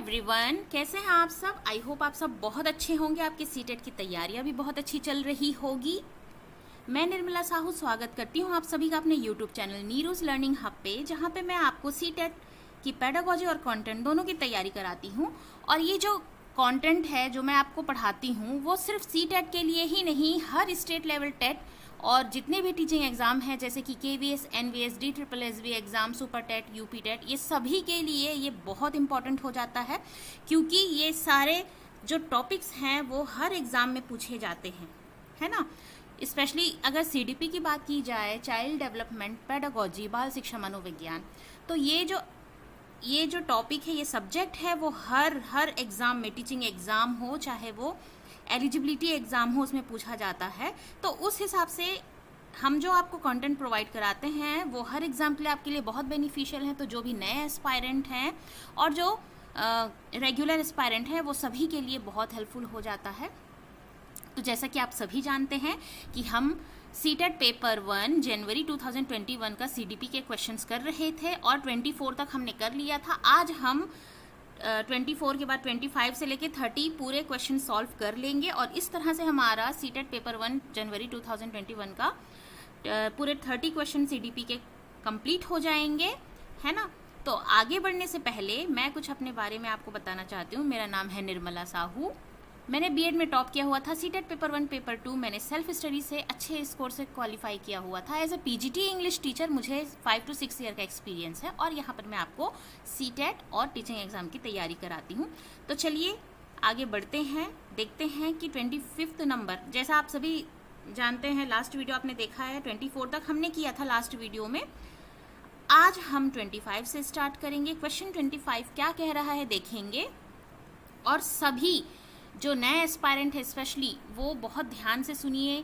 Everyone, कैसे हैं आप सब। आई होप आप सब बहुत अच्छे होंगे। आपकी सीटेट की तैयारियां भी बहुत अच्छी चल रही होगी। मैं निर्मला साहू स्वागत करती हूं आप सभी का अपने यूट्यूब चैनल नीरूज लर्निंग हब पे, जहां पे मैं आपको सीटेट की पेडागोजी और कंटेंट दोनों की तैयारी कराती हूं। और ये जो कंटेंट है जो मैं आपको पढ़ाती हूं वो सिर्फ सीटेट के लिए ही नहीं, हर स्टेट लेवल टेट और जितने भी टीचिंग एग्ज़ाम हैं जैसे कि KVS, NVS, DSSB exam, super TET, UP TET, ये सभी के लिए ये बहुत इम्पॉर्टेंट हो जाता है, क्योंकि ये सारे जो टॉपिक्स हैं वो हर एग्ज़ाम में पूछे जाते हैं, है ना। स्पेशली अगर CDP की बात की जाए, चाइल्ड डेवलपमेंट पेडागोजी, बाल शिक्षा मनोविज्ञान, तो ये जो टॉपिक है, ये सब्जेक्ट है, वो हर एग्ज़ाम में, टीचिंग एग्ज़ाम हो चाहे वो एलिजिबिलिटी एग्ज़ाम हो, उसमें पूछा जाता है। तो उस हिसाब से हम जो आपको कंटेंट प्रोवाइड कराते हैं वो हर एग्ज़ाम के लिए आपके लिए बहुत बेनिफिशियल हैं। तो जो भी नए एस्पायरेंट हैं और जो रेगुलर एस्पायरेंट हैं वो सभी के लिए बहुत हेल्पफुल हो जाता है। तो जैसा कि आप सभी जानते हैं कि हम सीटेट पेपर 1 जनवरी 2021 का CDP के क्वेश्चंस कर रहे थे और 24 तक हमने कर लिया था। आज हम 24 के बाद 25 से लेके 30 पूरे क्वेश्चन सॉल्व कर लेंगे और इस तरह से हमारा सीटेट पेपर 1 जनवरी 2021 का पूरे 30 क्वेश्चन CDP के कंप्लीट हो जाएंगे, है ना। तो आगे बढ़ने से पहले मैं कुछ अपने बारे में आपको बताना चाहती हूँ। मेरा नाम है निर्मला साहू। मैंने बीएड में टॉप किया हुआ था। सीटेट पेपर 1 पेपर 2 मैंने सेल्फ स्टडी से अच्छे स्कोर से क्वालिफाई किया हुआ था। As a PGT English teacher मुझे 5 to 6 ईयर का एक्सपीरियंस है और यहाँ पर मैं आपको सीटेट और टीचिंग एग्जाम की तैयारी कराती हूँ। तो चलिए आगे बढ़ते हैं, देखते हैं कि 25 नंबर, जैसा आप सभी जानते हैं, लास्ट वीडियो आपने देखा है, 24 तक हमने किया था लास्ट वीडियो में। आज हम 25 से स्टार्ट करेंगे। क्वेश्चन 25 क्या कह रहा है देखेंगे, और सभी जो नए एस्पायरेंट है स्पेशली वो बहुत ध्यान से सुनिए।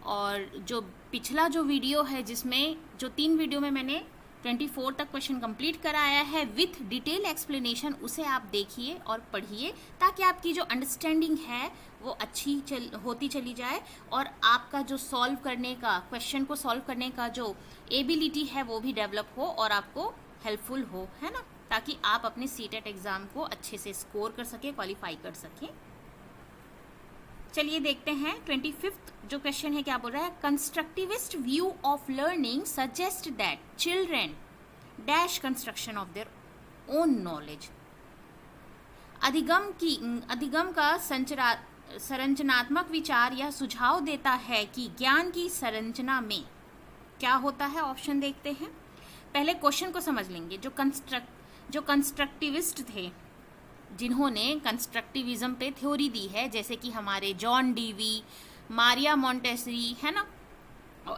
और जो पिछला जो वीडियो है, जिसमें जो 3 वीडियो में मैंने 24 तक क्वेश्चन कंप्लीट कराया है विथ डिटेल एक्सप्लेनेशन, उसे आप देखिए और पढ़िए, ताकि आपकी जो अंडरस्टैंडिंग है वो अच्छी होती चली जाए और आपका जो सॉल्व करने का, क्वेश्चन को सॉल्व करने का जो एबिलिटी है वो भी डेवलप हो और आपको हेल्पफुल हो, है ना, ताकि आप अपने सीटेट एग्ज़ाम को अच्छे से स्कोर कर सकें, क्वालिफाई कर सकें। चलिए देखते हैं 25 जो क्वेश्चन है क्या बोल रहा है। Constructivist view of learning suggest that children dash construction of their own knowledge. अधिगम का संरचनात्मक विचार यह सुझाव देता है कि ज्ञान की संरचना में क्या होता है। ऑप्शन देखते हैं। पहले क्वेश्चन को समझ लेंगे। जो कंस्ट्रक्टिविस्ट थे, जिन्होंने कंस्ट्रक्टिविज्म पे थ्योरी दी है, जैसे कि हमारे जॉन डीवी, मारिया मोंटेसरी, है ना,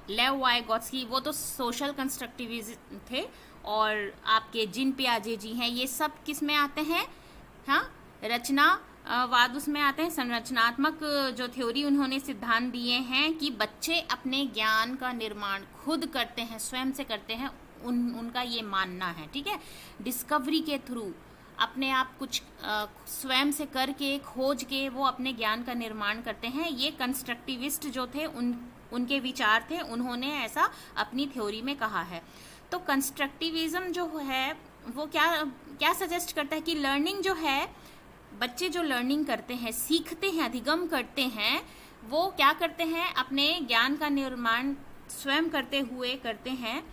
लेव वाइगोत्स्की, वो तो सोशल कंस्ट्रक्टिविज्म थे। और आपके जिन पियाजे जी हैं, ये सब किस में आते हैं, हाँ, रचनावाद उसमें आते हैं। संरचनात्मक जो थ्योरी उन्होंने सिद्धांत दिए हैं कि बच्चे अपने ज्ञान का निर्माण खुद करते हैं, स्वयं से करते हैं, उनका ये मानना है, ठीक है। डिस्कवरी के थ्रू अपने आप कुछ स्वयं से करके, खोज के वो अपने ज्ञान का निर्माण करते हैं। ये कंस्ट्रक्टिविस्ट जो थे उनके विचार थे, उन्होंने ऐसा अपनी थ्योरी में कहा है। तो कंस्ट्रक्टिविज्म जो है वो क्या सजेस्ट करता है कि लर्निंग जो है, बच्चे जो लर्निंग करते हैं, सीखते हैं, अधिगम करते हैं, वो क्या करते हैं, अपने ज्ञान का निर्माण स्वयं करते हुए करते हैं।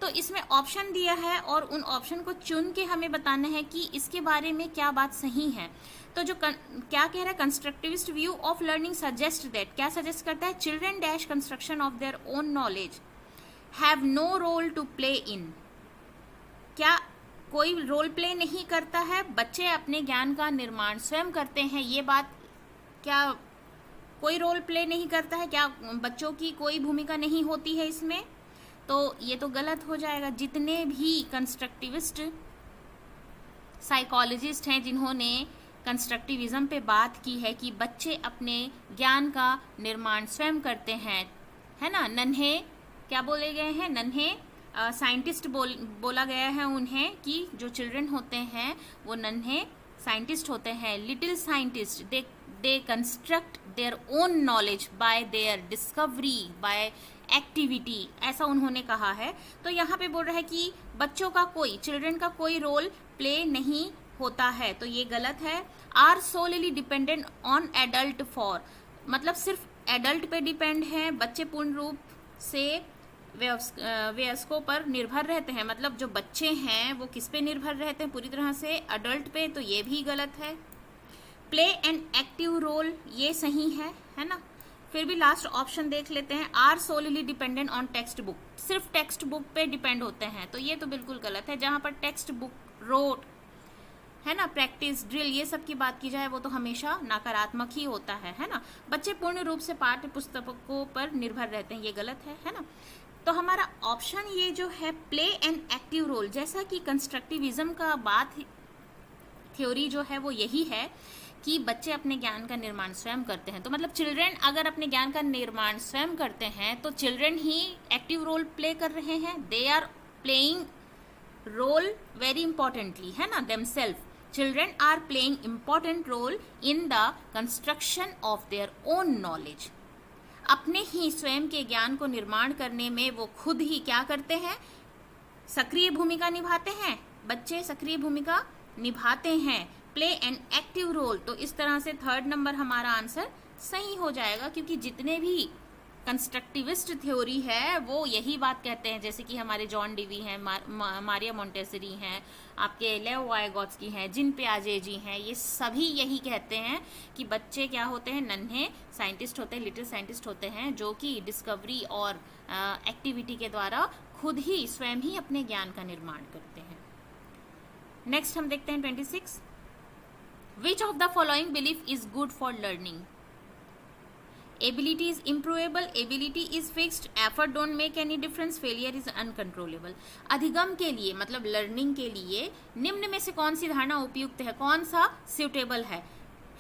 तो इसमें ऑप्शन दिया है और उन ऑप्शन को चुन के हमें बताना है कि इसके बारे में क्या बात सही है। तो जो क्या कह रहा है, constructivist view of learning suggest that, क्या सजेस्ट करता है, children dash construction of their own knowledge have no role to play in. क्या कोई रोल प्ले नहीं करता है, बच्चे अपने ज्ञान का निर्माण स्वयं करते हैं, ये बात, क्या कोई रोल प्ले नहीं करता है, क्या बच्चों की कोई भूमिका नहीं होती है इसमें, तो ये तो गलत हो जाएगा। जितने भी कंस्ट्रक्टिविस्ट साइकोलॉजिस्ट हैं जिन्होंने कंस्ट्रक्टिविज्म पे बात की है कि बच्चे अपने ज्ञान का निर्माण स्वयं करते हैं, है ना, नन्हे क्या बोले गए हैं, नन्हे साइंटिस्ट बोला गया है उन्हें, कि जो चिल्ड्रन होते हैं वो नन्हे साइंटिस्ट होते हैं, little scientist. They construct their own knowledge by their discovery, by activity, ऐसा उन्होंने कहा है। तो यहाँ पे बोल रहा है कि बच्चों का कोई, चिल्ड्रन का कोई रोल प्ले नहीं होता है, तो ये गलत है। Are solely dependent on adult for, मतलब सिर्फ एडल्ट पे डिपेंड है, बच्चे पूर्ण रूप से वयस्कों पर निर्भर रहते हैं, मतलब जो बच्चे हैं वो किस पे निर्भर रहते हैं, पूरी तरह से अडल्ट पे, तो ये भी गलत है। प्ले एन एक्टिव रोल, ये सही है ना। फिर भी लास्ट ऑप्शन देख लेते हैं, are solely dependent on text book, सिर्फ टेक्स्ट बुक पे डिपेंड होते हैं, तो ये तो बिल्कुल गलत है। जहां पर टेक्स्ट बुक, रोट है ना, प्रैक्टिस, ड्रिल, ये सब की बात की जाए वो तो हमेशा नकारात्मक ही होता है ना। बच्चे पूर्ण रूप से पाठ्य पुस्तकों पर निर्भर रहते हैं, ये गलत है ना। तो हमारा ऑप्शन ये जो है प्ले एन एक्टिव रोल, जैसा कि कंस्ट्रक्टिविज्म का बात थ्योरी जो है वो यही है कि बच्चे अपने ज्ञान का निर्माण स्वयं करते हैं, तो मतलब चिल्ड्रेन अगर अपने ज्ञान का निर्माण स्वयं करते हैं तो चिल्ड्रेन ही एक्टिव रोल प्ले कर रहे हैं, they are playing role very importantly, है ना, themself. Children are playing important role in the construction of their own knowledge, अपने ही स्वयं के ज्ञान को निर्माण करने में वो खुद ही क्या करते हैं, सक्रिय भूमिका निभाते हैं, बच्चे सक्रिय भूमिका निभाते हैं, प्ले एन एक्टिव रोल। तो इस तरह से थर्ड नंबर हमारा आंसर सही हो जाएगा, क्योंकि जितने भी कंस्ट्रक्टिविस्ट थ्योरी है वो यही बात कहते हैं, जैसे कि हमारे जॉन डिवी हैं, मारिया मोंटेसरी हैं, आपके लेव वायगॉत्स्की हैं, जिन पियाजे जी हैं, ये सभी यही कहते हैं कि बच्चे क्या होते हैं, नन्हे साइंटिस्ट होते हैं, लिटिल साइंटिस्ट होते हैं, जो कि डिस्कवरी और एक्टिविटी के द्वारा खुद ही स्वयं ही अपने ज्ञान का निर्माण करते हैं। नेक्स्ट हम देखते हैं 26, which of the following belief is good for learning? Ability is improvable, ability is fixed, effort don't make any difference, failure is uncontrollable। अधिगम के लिए मतलब लर्निंग के लिए निम्न में से कौन सी धारणा उपयुक्त है, कौन सा सुटेबल है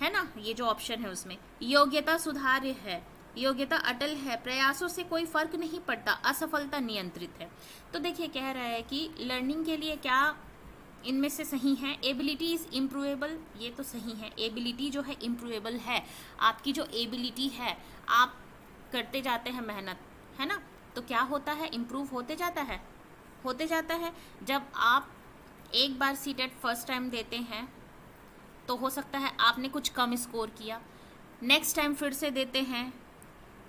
ना, ये जो ऑप्शन है उसमें योग्यता सुधार्य है, योग्यता अटल है, प्रयासों से कोई फर्क नहीं पड़ता, असफलता नियंत्रित है। तो देखिए कह रहा है कि लर्निंग के लिए क्या इनमें से सही है, एबिलिटी इज इम्प्रूवेबल, ये तो सही है, एबिलिटी जो है इम्प्रूवेबल है, आपकी जो एबिलिटी है आप करते जाते हैं मेहनत, है ना, तो क्या होता है, इम्प्रूव होते जाता है। जब आप एक बार सीटेट फर्स्ट टाइम देते हैं तो हो सकता है आपने कुछ कम स्कोर किया, नेक्स्ट टाइम फिर से देते हैं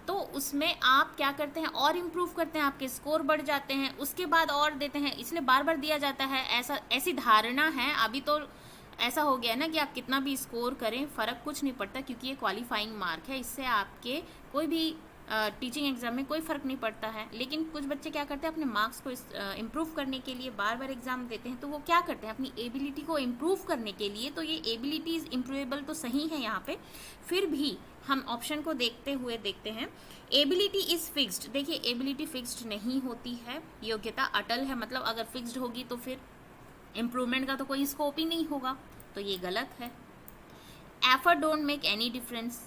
तो उसमें आप क्या करते हैं और इम्प्रूव करते हैं, आपके स्कोर बढ़ जाते हैं, उसके बाद और देते हैं, इसलिए बार बार दिया जाता है, ऐसी धारणा है। अभी तो ऐसा हो गया ना कि आप कितना भी स्कोर करें फ़र्क कुछ नहीं पड़ता, क्योंकि ये क्वालिफाइंग मार्क है, इससे आपके कोई भी टीचिंग एग्जाम में कोई फ़र्क नहीं पड़ता है। लेकिन कुछ बच्चे क्या करते हैं, अपने मार्क्स को इम्प्रूव करने के लिए बार बार एग्जाम देते हैं, तो वो क्या करते हैं अपनी एबिलिटी को इम्प्रूव करने के लिए, तो ये एबिलिटी इज़ इम्प्रूवेबल तो सही है यहाँ पे। फिर भी हम ऑप्शन को देखते हैं, एबिलिटी इज़ फिक्स्ड, देखिए एबिलिटी फिक्स्ड नहीं होती है, योग्यता अटल है, मतलब अगर फिक्स्ड होगी तो फिर इम्प्रूवमेंट का तो कोई स्कोप ही नहीं होगा, तो ये गलत है। Effort don't make any difference,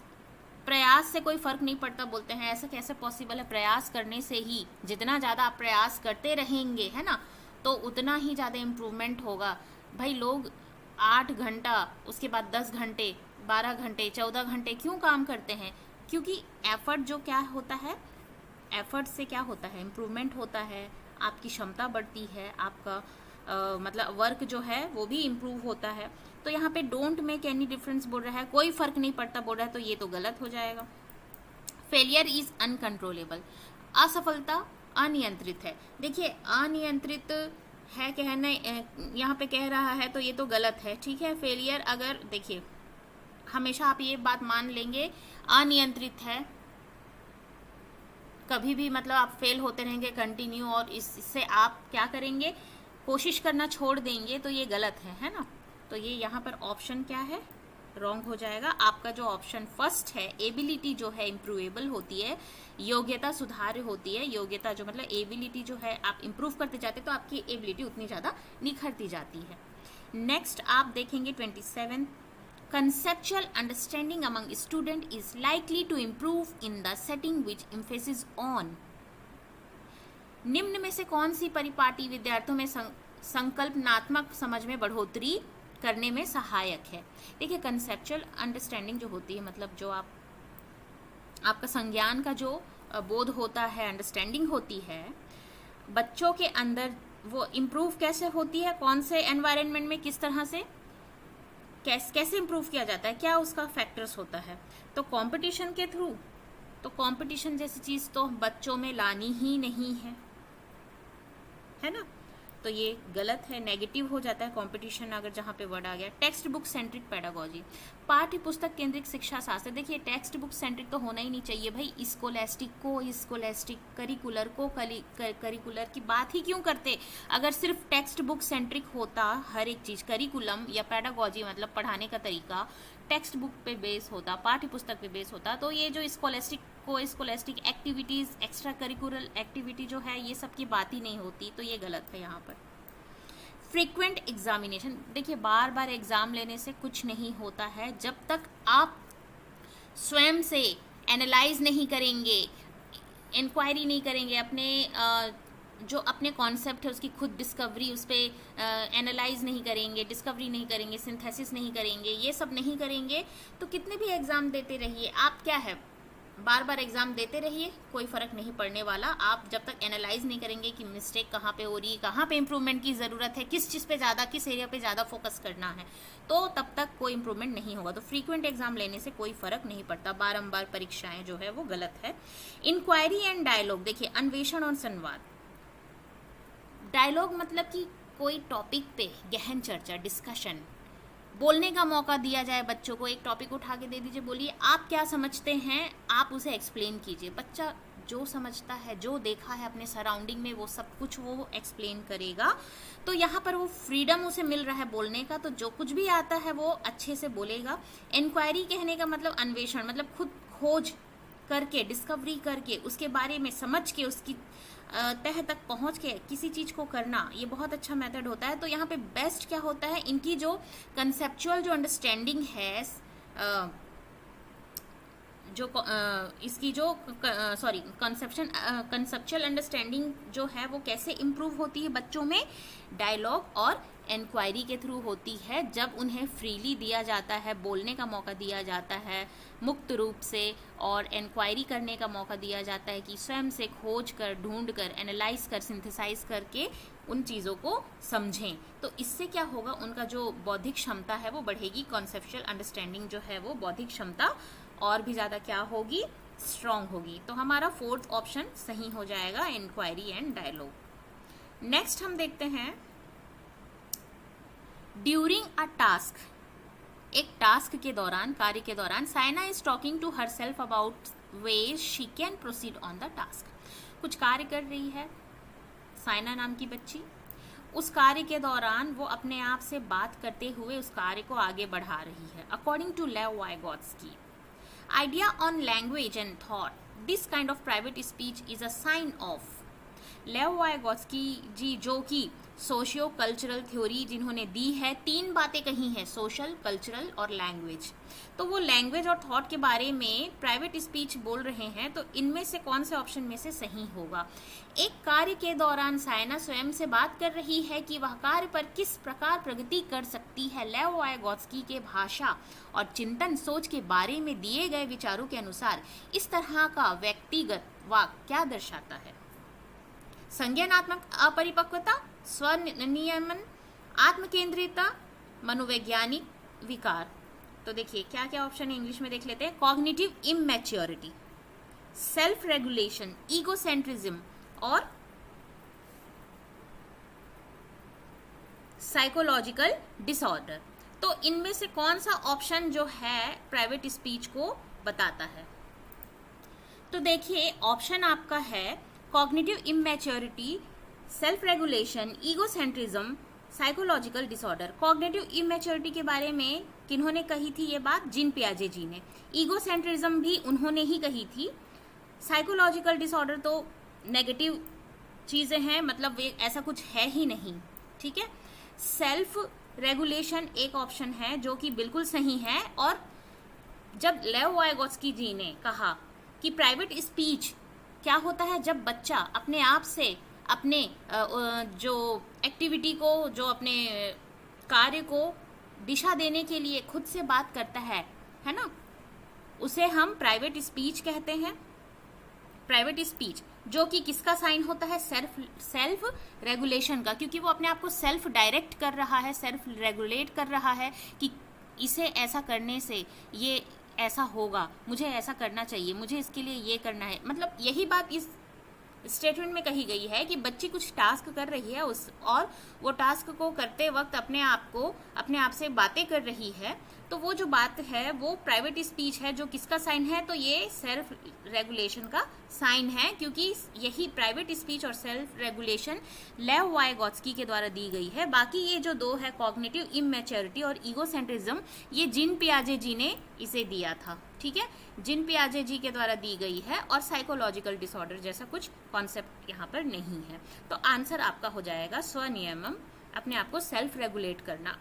प्रयास से कोई फर्क नहीं पड़ता बोलते हैं, ऐसा कैसे पॉसिबल है, प्रयास करने से ही, जितना ज़्यादा आप प्रयास करते रहेंगे, है ना, तो उतना ही ज़्यादा इम्प्रूवमेंट होगा। भाई लोग 8 घंटा, उसके बाद 10 घंटे, 12 घंटे, 14 घंटे क्यों काम करते हैं, क्योंकि एफर्ट जो क्या होता है, एफर्ट से क्या होता है, इम्प्रूवमेंट होता है, आपकी क्षमता बढ़ती है, आपका मतलब वर्क जो है वो भी इम्प्रूव होता है। तो यहाँ पे डोंट मेक एनी डिफरेंस बोल रहा है, कोई फर्क नहीं पड़ता बोल रहा है, तो ये तो गलत हो जाएगा। फेलियर इज अनकंट्रोलेबल, असफलता अनियंत्रित है, देखिए अनियंत्रित है कहने यहाँ पे कह रहा है, तो ये तो गलत है, ठीक है। फेलियर अगर देखिए हमेशा आप ये बात मान लेंगे अनियंत्रित है, कभी भी मतलब आप फेल होते रहेंगे कंटिन्यू, और इससे आप क्या करेंगे, कोशिश करना छोड़ देंगे, तो ये गलत है ना। तो ये यहाँ पर ऑप्शन क्या है, रॉन्ग हो जाएगा। आपका जो ऑप्शन फर्स्ट है, एबिलिटी जो है इम्प्रूवेबल होती है, योग्यता सुधार्य होती है, योग्यता जो मतलब एबिलिटी जो है आप इम्प्रूव करते जाते तो आपकी एबिलिटी उतनी ज़्यादा निखरती जाती है। नेक्स्ट आप देखेंगे 27, conceptual understanding among student is likely to improve in the setting which emphasis on, निम्न में से कौन सी परिपाटी विद्यार्थियों में संकल्पनात्मक समझ में बढ़ोतरी करने में सहायक है। देखिए कंसेप्चुअल अंडरस्टैंडिंग जो होती है, मतलब जो आपका संज्ञान का जो बोध होता है, अंडरस्टैंडिंग होती है बच्चों के अंदर, वो इम्प्रूव कैसे होती है, कौन से एनवायरनमेंट में, किस तरह से, कैसे इम्प्रूव किया जाता है, क्या उसका फैक्टर्स होता है? तो कंपटीशन के थ्रू। तो कंपटीशन जैसी चीज़ तो बच्चों में लानी ही नहीं है ना, तो ये गलत है, नेगेटिव हो जाता है कंपटीशन अगर जहाँ पे वर्ड आ गया। टेक्स्ट बुक सेंट्रिक पेडागोजी, पाठ्य पुस्तक केंद्रित शिक्षा शास्त्र। देखिए टेक्स्ट बुक सेंट्रिक तो होना ही नहीं चाहिए भाई, स्कोलेस्टिक को स्कोलेस्टिक, करिकुलर को करिकुलर की बात ही क्यों करते? अगर सिर्फ टेक्स्ट बुक सेंट्रिक होता हर एक चीज़, करिकुलम या पेडागोजी मतलब पढ़ाने का तरीका टेक्स्ट बुक पे बेस होता, पाठ्य पुस्तक पे बेस होता, तो ये जो स्कोलेस्टिक को scholastic activities, extra curricular activity जो है, ये सब की बात ही नहीं होती, तो ये गलत है यहाँ पर। फ्रीक्वेंट एग्जामिनेशन, देखिए बार बार एग्ज़ाम लेने से कुछ नहीं होता है जब तक आप स्वयं से एनालाइज नहीं करेंगे, इंक्वायरी नहीं करेंगे, अपने जो अपने कॉन्सेप्ट है उसकी खुद डिस्कवरी, उस पर एनालाइज नहीं करेंगे, डिस्कवरी नहीं करेंगे, सिंथेसिस नहीं करेंगे, ये सब नहीं करेंगे तो कितने भी एग्ज़ाम देते रहिए आप, क्या है बार बार एग्ज़ाम देते रहिए, कोई फ़र्क नहीं पड़ने वाला। आप जब तक एनालाइज नहीं करेंगे कि मिस्टेक कहाँ पे हो रही है, कहाँ पे इम्प्रूवमेंट की ज़रूरत है, किस चीज़ पे ज़्यादा, किस एरिया पे ज़्यादा फोकस करना है, तो तब तक कोई इम्प्रूवमेंट नहीं होगा। तो फ्रीक्वेंट एग्जाम लेने से कोई फ़र्क नहीं पड़ता, बारंबार परीक्षाएं जो है वो गलत है। इंक्वायरी एंड डायलॉग, देखिए अन्वेषण और संवाद। डायलॉग मतलब कि कोई टॉपिक पे गहन चर्चा, डिस्कशन, बोलने का मौका दिया जाए बच्चों को। एक टॉपिक उठा के दे दीजिए, बोलिए आप क्या समझते हैं, आप उसे एक्सप्लेन कीजिए। बच्चा जो समझता है, जो देखा है अपने सराउंडिंग में, वो सब कुछ वो एक्सप्लेन करेगा। तो यहाँ पर वो फ्रीडम उसे मिल रहा है बोलने का, तो जो कुछ भी आता है वो अच्छे से बोलेगा। इंक्वायरी कहने का मतलब अन्वेषण, मतलब खुद खोज करके, डिस्कवरी करके, उसके बारे में समझ के, उसकी तह तक पहुंच के किसी चीज़ को करना, ये बहुत अच्छा मेथड होता है। तो यहाँ पे बेस्ट क्या होता है, इनकी जो कंसेप्चुअल जो अंडरस्टैंडिंग है, इसकी जो कंसेप्चुअल अंडरस्टैंडिंग जो है वो कैसे इम्प्रूव होती है बच्चों में, डायलॉग और इंक्वायरी के थ्रू होती है। जब उन्हें फ्रीली दिया जाता है, बोलने का मौका दिया जाता है मुक्त रूप से, और इंक्वायरी करने का मौका दिया जाता है कि स्वयं से खोज कर, ढूंढ कर, एनालाइज कर, सिंथेसाइज करके उन चीज़ों को समझें, तो इससे क्या होगा, उनका जो बौद्धिक क्षमता है वो बढ़ेगी, कॉन्सेप्चुअल अंडरस्टैंडिंग जो है वो बौद्धिक क्षमता और भी ज़्यादा क्या होगी, स्ट्रॉन्ग होगी। तो हमारा फोर्थ ऑप्शन सही हो जाएगा, इंक्वायरी एंड डायलॉग। नेक्स्ट हम देखते हैं ड्यूरिंग अ टास्क, एक टास्क के दौरान, कार्य के दौरान, Saina is talking to herself about ways she can proceed on the task. कुछ कार्य कर रही है साइना नाम की बच्ची, उस कार्य के दौरान वो अपने आप से बात करते हुए उस कार्य को आगे बढ़ा रही है। According to Lev Vygotsky, idea on language and thought, this kind of private speech is a sign of. Lev Vygotsky ji, जो कि सोशियो कल्चरल थ्योरी जिन्होंने दी है, 3 बातें कही हैं, सोशल, कल्चरल और लैंग्वेज। तो वो लैंग्वेज और थॉट के बारे में प्राइवेट स्पीच बोल रहे हैं, तो इनमें से कौन से ऑप्शन में से सही होगा? एक कार्य के दौरान साइना स्वयं से बात कर रही है कि वह कार्य पर किस प्रकार प्रगति कर सकती है। लेव वाइगोत्स्की के भाषा और चिंतन सोच के बारे में दिए गए विचारों के अनुसार इस तरह का व्यक्तिगत वाक्य क्या दर्शाता है? संज्ञानात्मक अपरिपक्वता, स्वनियमन, आत्मकेंद्रिता, मनोवैज्ञानिक विकार। तो देखिए क्या क्या ऑप्शन है, इंग्लिश में देख लेते हैं। Cognitive immaturity, self regulation, egocentrism और साइकोलॉजिकल डिसऑर्डर। तो इनमें से कौन सा ऑप्शन जो है प्राइवेट स्पीच को बताता है? तो देखिए ऑप्शन आपका है cognitive immaturity, self regulation, egocentrism, psychological disorder. Cognitive immaturity के बारे में किन्होंने कही थी ये बात? जीन पियाजे जी ने। ईगोसेंट्रिज्म भी उन्होंने ही कही थी। साइकोलॉजिकल डिसऑर्डर तो नेगेटिव चीज़ें हैं, मतलब वे ऐसा कुछ है ही नहीं, ठीक है। सेल्फ रेगुलेशन एक ऑप्शन है जो कि बिल्कुल सही है। और जब लेव वाइगोत्स्की जी ने कहा कि प्राइवेट स्पीच क्या होता है, जब बच्चा अपने आप से अपने जो एक्टिविटी को, जो अपने कार्य को दिशा देने के लिए खुद से बात करता है ना, उसे हम प्राइवेट स्पीच कहते हैं। प्राइवेट स्पीच जो कि किसका साइन होता है? सेल्फ रेगुलेशन का, क्योंकि वो अपने आप को सेल्फ डायरेक्ट कर रहा है, सेल्फ रेगुलेट कर रहा है कि इसे ऐसा करने से ये ऐसा होगा, मुझे ऐसा करना चाहिए, मुझे इसके लिए ये करना है। मतलब यही बात इस स्टेटमेंट में कही गई है कि बच्ची कुछ टास्क कर रही है और वो टास्क को करते वक्त अपने आप से बातें कर रही है, तो वो जो बात है वो प्राइवेट स्पीच है। जो किसका साइन है? तो ये सेल्फ रेगुलेशन का साइन है, क्योंकि यही प्राइवेट स्पीच और सेल्फ रेगुलेशन लेव वाइगोत्स्की के द्वारा दी गई है। बाकी ये जो दो है, कॉग्निटिव इमैच्योरिटी और ईगोसेंट्रिज्म, ये जीन पियाजे जी ने इसे दिया था। ठीक है, जीन पियाजे जी के द्वारा दी गई है, और साइकोलॉजिकल डिसऑर्डर जैसा कुछ कॉन्सेप्ट यहाँ पर नहीं है। तो आंसर आपका हो जाएगा स्वनियमन, अपने आप को सेल्फ रेगुलेट करना,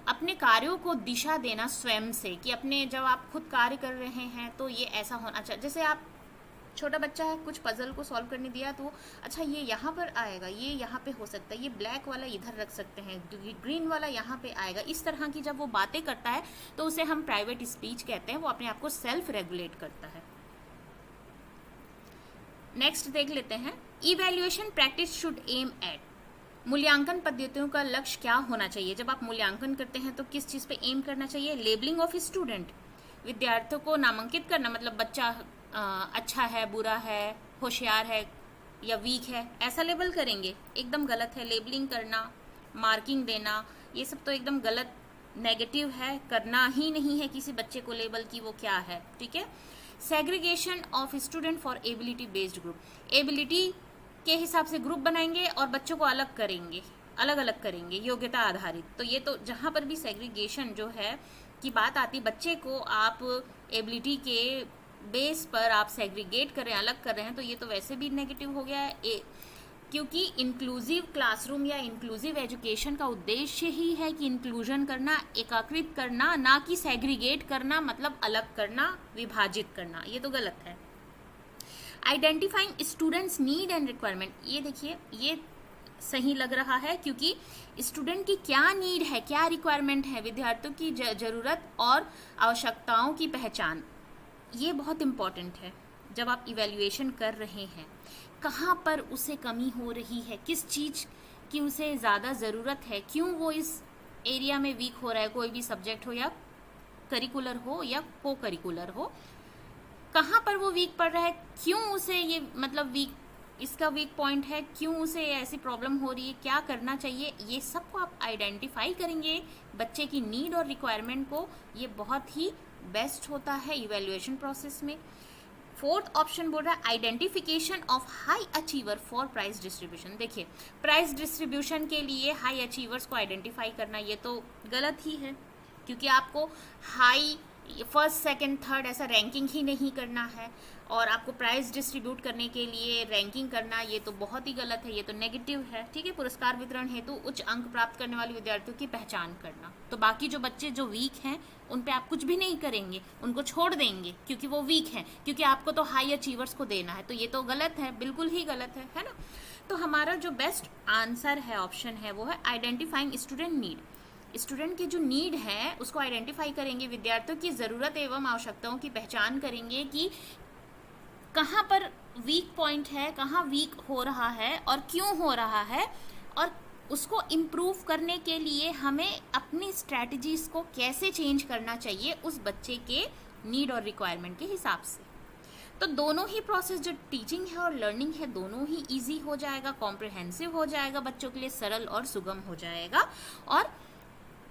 अपने कार्यों को दिशा देना स्वयं से, कि अपने जब आप खुद कार्य कर रहे हैं तो ये ऐसा होना चाहिए। जैसे आप छोटा बच्चा है, कुछ पजल को सॉल्व करने दिया तो अच्छा ये यहाँ पर आएगा, ये यहाँ पे हो सकता है, ये ब्लैक वाला इधर रख सकते हैं, ग्रीन वाला यहाँ पे आएगा। इस तरह की जब वो बातें करता है तो उसे हम प्राइवेट स्पीच कहते हैं, वो अपने आप को सेल्फ रेगुलेट करता है। नेक्स्ट देख लेते हैं, evaluation practice should aim at, मूल्यांकन पद्धतियों का लक्ष्य क्या होना चाहिए? जब आप मूल्यांकन करते हैं तो किस चीज़ पे एम करना चाहिए? लेबलिंग ऑफ स्टूडेंट, विद्यार्थियों को नामांकित करना, मतलब बच्चा अच्छा है, बुरा है, होशियार है या वीक है, ऐसा लेबल करेंगे, एकदम गलत है। लेबलिंग करना, मार्किंग देना, ये सब तो एकदम गलत, नेगेटिव है, करना ही नहीं है किसी बच्चे को लेबल की वो क्या है। ठीक है, segregation of student for ability based group, ability के हिसाब से ग्रुप बनाएंगे और बच्चों को अलग करेंगे, अलग अलग करेंगे योग्यता आधारित। तो ये तो जहाँ पर भी सेग्रीगेशन जो है की बात आती, बच्चे को आप एबिलिटी के बेस पर आप सेग्रीगेट कर रहे हैं, अलग कर रहे हैं, तो ये तो वैसे भी नेगेटिव हो गया है। क्योंकि इंक्लूसिव क्लासरूम या इंक्लूसिव एजुकेशन का उद्देश्य ही है कि इंक्लूजन करना, एकीकृत करना, ना कि सेग्रीगेट करना, मतलब अलग करना, विभाजित करना, ये तो गलत है। Identifying students need and requirement, ये देखिए ये सही लग रहा है, क्योंकि स्टूडेंट की क्या नीड है, क्या रिक्वायरमेंट है, विद्यार्थियों की जरूरत और आवश्यकताओं की पहचान, ये बहुत इम्पॉर्टेंट है। जब आप इवैल्यूएशन कर रहे हैं, कहाँ पर उसे कमी हो रही है, किस चीज़ की उसे ज़्यादा ज़रूरत है, क्यों वो इस एरिया में वीक हो रहा है, कोई भी सब्जेक्ट हो या करिकुलर हो या को करिकुलर हो, कहाँ पर वो वीक पड़ रहा है, क्यों उसे ये मतलब वीक, इसका वीक पॉइंट है, क्यों उसे ऐसी प्रॉब्लम हो रही है, क्या करना चाहिए, ये सबको आप आइडेंटिफाई करेंगे बच्चे की नीड और रिक्वायरमेंट को। ये बहुत ही बेस्ट होता है इवैल्यूएशन प्रोसेस में। फोर्थ ऑप्शन बोल रहा है identification of high achiever for prize distribution. देखिए, प्राइज डिस्ट्रीब्यूशन के लिए हाई अचीवर्स को आइडेंटिफाई करना ये तो गलत ही है, क्योंकि आपको हाई फर्स्ट सेकंड थर्ड ऐसा रैंकिंग ही नहीं करना है, और आपको प्राइज डिस्ट्रीब्यूट करने के लिए रैंकिंग करना ये तो बहुत ही गलत है, ये तो नेगेटिव है। ठीक है, पुरस्कार वितरण हेतु उच्च अंक प्राप्त करने वाले विद्यार्थियों की पहचान करना, तो बाकी जो बच्चे जो वीक हैं उन पे आप कुछ भी नहीं करेंगे, उनको छोड़ देंगे क्योंकि वो वीक हैं, क्योंकि आपको तो हाई अचीवर्स को देना है, तो ये तो गलत है, बिल्कुल ही गलत है ना। तो हमारा जो बेस्ट आंसर है, ऑप्शन है, वो है आइडेंटिफाइंग स्टूडेंट नीड। स्टूडेंट की जो नीड है उसको आइडेंटिफाई करेंगे, विद्यार्थियों की ज़रूरत एवं आवश्यकताओं की पहचान करेंगे कि कहाँ पर वीक पॉइंट है, कहाँ वीक हो रहा है और क्यों हो रहा है, और उसको इम्प्रूव करने के लिए हमें अपनी स्ट्रैटेजीज़ को कैसे चेंज करना चाहिए उस बच्चे के नीड और रिक्वायरमेंट के हिसाब से। तो दोनों ही प्रोसेस, जो टीचिंग है और लर्निंग है, दोनों ही इजी हो जाएगा, कॉम्प्रिहेंसिव हो जाएगा, बच्चों के लिए सरल और सुगम हो जाएगा, और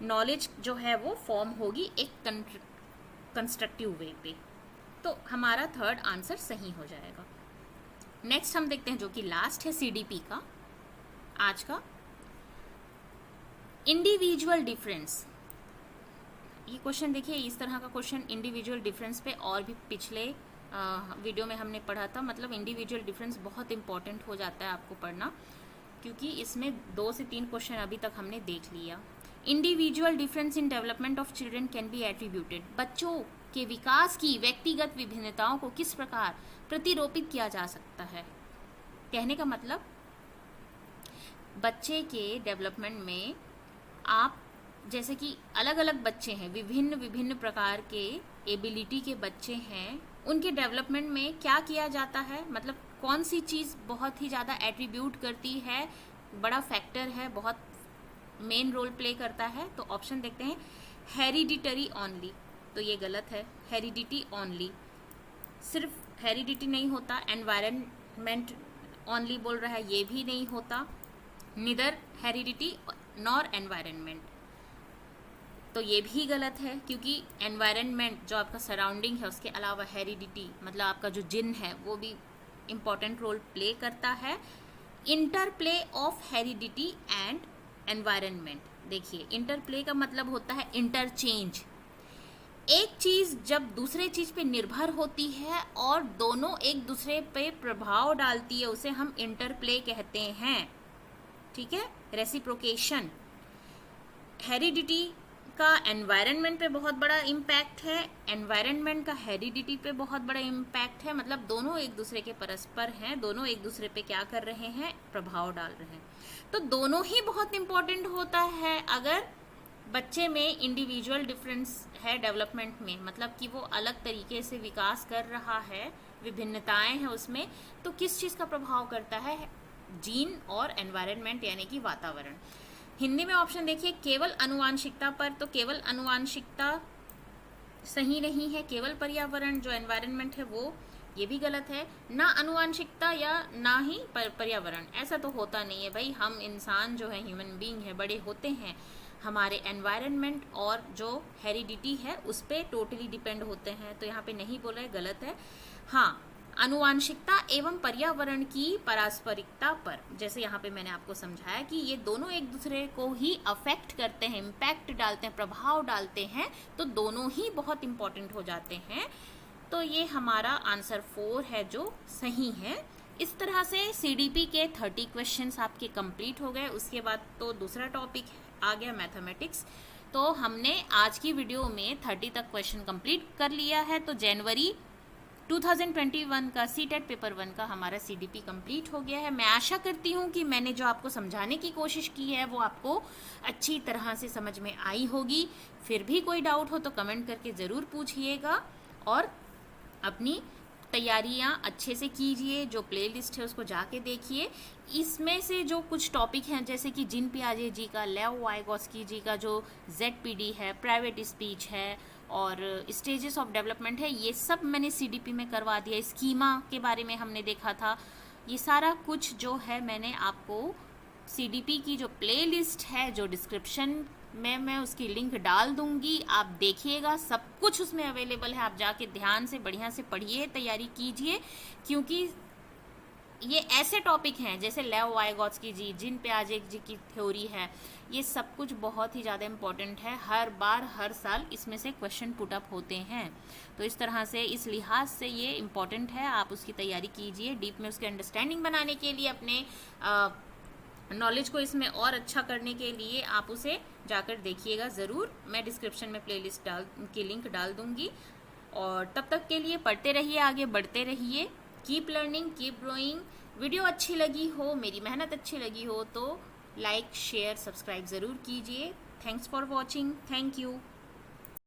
नॉलेज जो है वो फॉर्म होगी एक कंस्ट्रक्टिव वे पे। तो हमारा थर्ड आंसर सही हो जाएगा। नेक्स्ट हम देखते हैं जो कि लास्ट है सीडीपी का आज का, इंडिविजुअल डिफरेंस। ये क्वेश्चन देखिए, इस तरह का क्वेश्चन इंडिविजुअल डिफरेंस पे और भी पिछले वीडियो में हमने पढ़ा था। मतलब इंडिविजुअल डिफरेंस बहुत इंपॉर्टेंट हो जाता है आपको पढ़ना, क्योंकि इसमें 2 से 3 क्वेश्चन अभी तक हमने देख लिया। Individual difference in development of children can be attributed, बच्चों के विकास की व्यक्तिगत विभिन्नताओं को किस प्रकार प्रतिरोपित किया जा सकता है। कहने का मतलब, बच्चे के डेवलपमेंट में आप जैसे कि अलग अलग बच्चे हैं, विभिन्न विभिन्न प्रकार के एबिलिटी के बच्चे हैं, उनके डेवलपमेंट में क्या किया जाता है, मतलब कौन सी चीज़ बहुत ही ज़्यादा एट्रीब्यूट करती है, बड़ा फैक्टर है, बहुत मेन रोल प्ले करता है। तो ऑप्शन देखते हैं, हेरिडिटरी ओनली, तो ये गलत है। हेरिडिटी ओनली, सिर्फ हेरिडिटी नहीं होता। एनवायरनमेंट ओनली बोल रहा है, ये भी नहीं होता। निदर हेरिडिटी नॉर एनवायरनमेंट, तो ये भी गलत है, क्योंकि एनवायरनमेंट जो आपका सराउंडिंग है उसके अलावा हेरिडिटी मतलब आपका जो जिन है वो भी इम्पॉर्टेंट रोल प्ले करता है। Interplay of heredity and environment, देखिए इंटरप्ले का मतलब होता है इंटरचेंज। एक चीज जब दूसरे चीज पे निर्भर होती है और दोनों एक दूसरे पे प्रभाव डालती है, उसे हम इंटरप्ले कहते हैं, ठीक है। रेसिप्रोकेशन, हेरिडिटी का एनवायरनमेंट पे बहुत बड़ा इम्पैक्ट है, एनवायरनमेंट का हेरिडिटी पे बहुत बड़ा इम्पैक्ट है, मतलब दोनों एक दूसरे के परस्पर हैं, दोनों एक दूसरे पे क्या कर रहे हैं, प्रभाव डाल रहे हैं। तो दोनों ही बहुत इम्पोर्टेंट होता है। अगर बच्चे में इंडिविजुअल डिफरेंस है डेवलपमेंट में, मतलब कि वो अलग तरीके से विकास कर रहा है, विभिन्नताएं हैं उसमें, तो किस चीज़ का प्रभाव करता है, जीन और एनवायरनमेंट यानी कि वातावरण। हिंदी में ऑप्शन देखिए केवल अनुवांशिकता पर, तो केवल अनुवांशिकता सही नहीं है, केवल पर्यावरण जो एनवायरनमेंट है वो, ये भी गलत है। ना अनुवांशिकता या ना ही पर्यावरण, ऐसा तो होता नहीं है भाई। हम इंसान जो है, ह्यूमन बीइंग है, बड़े होते हैं, हमारे एनवायरनमेंट और जो हेरिडिटी है उस पर टोटली डिपेंड होते हैं, तो यहाँ पे नहीं बोला है, गलत है। हाँ, अनुवांशिकता एवं पर्यावरण की पारस्परिकता पर, जैसे यहाँ पे मैंने आपको समझाया कि ये दोनों एक दूसरे को ही अफेक्ट करते हैं, इम्पैक्ट डालते हैं, प्रभाव डालते हैं, तो दोनों ही बहुत इंपॉर्टेंट हो जाते हैं। तो ये हमारा आंसर 4 है जो सही है। इस तरह से सीडीपी के 30 क्वेश्चंस आपके कंप्लीट हो गए। उसके बाद तो दूसरा टॉपिक आ गया मैथमेटिक्स। तो हमने आज की वीडियो में 30 तक क्वेश्चन कंप्लीट कर लिया है। तो जनवरी 2021 का सीटेट पेपर 1 का हमारा सीडीपी कंप्लीट हो गया है। मैं आशा करती हूँ कि मैंने जो आपको समझाने की कोशिश की है वो आपको अच्छी तरह से समझ में आई होगी। फिर भी कोई डाउट हो तो कमेंट करके ज़रूर पूछिएगा और अपनी तैयारियां अच्छे से कीजिए। जो प्लेलिस्ट है उसको जाके देखिए। इसमें से जो कुछ टॉपिक हैं, जैसे कि जिन पियाजे जी का, लेव वाइगोस्की जी का जो ZPD है, प्राइवेट स्पीच है और स्टेजेस ऑफ डेवलपमेंट है, ये सब मैंने सीडीपी में करवा दिया। स्कीमा के बारे में हमने देखा था। ये सारा कुछ जो है मैंने आपको सीडीपी की जो प्लेलिस्ट है, जो डिस्क्रिप्शन में मैं उसकी लिंक डाल दूंगी, आप देखिएगा, सब कुछ उसमें अवेलेबल है। आप जाके ध्यान से बढ़िया से पढ़िए, तैयारी कीजिए, क्योंकि ये ऐसे टॉपिक हैं जैसे लेव वाइगोत्स्की जी, जिन पियाजे जी की थ्योरी है, ये सब कुछ बहुत ही ज़्यादा इम्पोर्टेंट है। हर बार हर साल इसमें से क्वेश्चन पुट अप होते हैं। तो इस तरह से, इस लिहाज से ये इम्पोर्टेंट है, आप उसकी तैयारी कीजिए। डीप में उसकी अंडरस्टैंडिंग बनाने के लिए, अपने नॉलेज को इसमें और अच्छा करने के लिए आप उसे जाकर देखिएगा ज़रूर। मैं डिस्क्रिप्शन में प्लेलिस्ट की लिंक डाल दूंगी। और तब तक के लिए पढ़ते रहिए, आगे बढ़ते रहिए। Keep learning, keep growing. Video अच्छी लगी हो, मेरी मेहनत अच्छी लगी हो तो लाइक, शेयर, सब्सक्राइब ज़रूर कीजिए। Thanks for watching. Thank you.